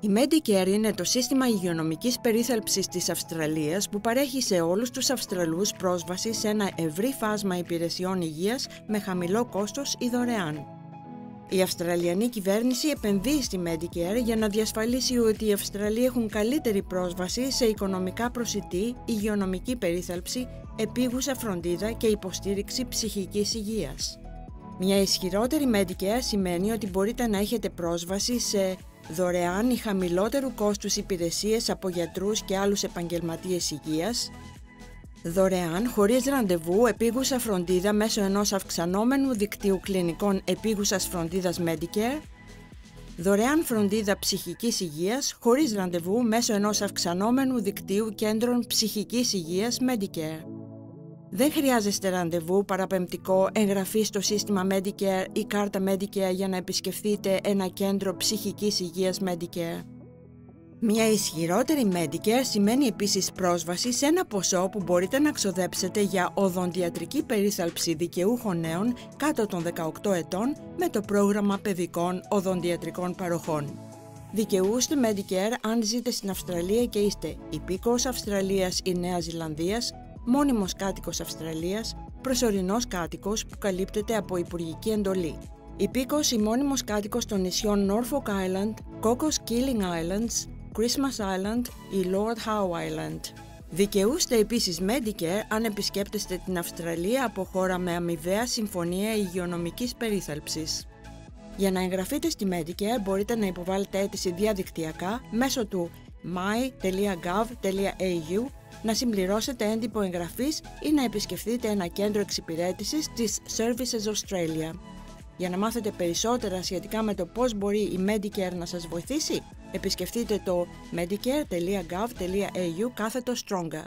Η Medicare είναι το σύστημα υγειονομικής περίθαλψης της Αυστραλίας που παρέχει σε όλους τους Αυστραλούς πρόσβαση σε ένα ευρύ φάσμα υπηρεσιών υγείας με χαμηλό κόστος ή δωρεάν. Η Αυστραλιανή κυβέρνηση επενδύει στη Medicare για να διασφαλίσει ότι οι Αυστραλοί έχουν καλύτερη πρόσβαση σε οικονομικά προσιτή υγειονομική περίθαλψη, επίγουσα φροντίδα και υποστήριξη ψυχικής υγείας. Μια ισχυρότερη Medicare σημαίνει ότι μπορείτε να έχετε πρόσβαση σε δωρεάν ή χαμηλότερου κόστους υπηρεσίες από γιατρούς και άλλους επαγγελματίες υγείας, δωρεάν, χωρίς ραντεβού, επίγουσα φροντίδα μέσω ενός αυξανόμενου δικτύου κλινικών επίγουσας φροντίδας Medicare, δωρεάν φροντίδα ψυχικής υγείας, χωρίς ραντεβού μέσω ενός αυξανόμενου δικτύου κέντρων ψυχικής υγείας Medicare. Δεν χρειάζεστε ραντεβού, παραπεμπτικό, εγγραφή στο σύστημα Medicare ή κάρτα Medicare για να επισκεφθείτε ένα κέντρο ψυχικής υγείας Medicare. Μια ισχυρότερη Medicare σημαίνει επίσης πρόσβαση σε ένα ποσό που μπορείτε να ξοδέψετε για οδοντιατρική περίθαλψη δικαιούχων νέων κάτω των 18 ετών με το πρόγραμμα παιδικών οδοντιατρικών παροχών. Δικαιούστε Medicare αν ζείτε στην Αυστραλία και είστε υπήκοος Αυστραλίας ή Νέας Ζηλανδίας, μόνιμος κάτοικος Αυστραλίας, προσωρινός κάτοικος που καλύπτεται από υπουργική εντολή, υπήκοος ή μόνιμος κάτοικος των νησιών Norfolk Island, Cocos Keeling Islands, Christmas Island ή Lord Howe Island. Δικαιούστε επίσης Medicare αν επισκέπτεστε την Αυστραλία από χώρα με αμοιβαία συμφωνία υγειονομικής περίθαλψης. Για να εγγραφείτε στη Medicare μπορείτε να υποβάλλετε αίτηση διαδικτυακά μέσω του my.gov.au, να συμπληρώσετε έντυπο εγγραφής ή να επισκεφθείτε ένα κέντρο εξυπηρέτησης της Services Australia. Για να μάθετε περισσότερα σχετικά με το πώς μπορεί η Medicare να σας βοηθήσει, επισκεφτείτε το medicare.gov.au/stronger.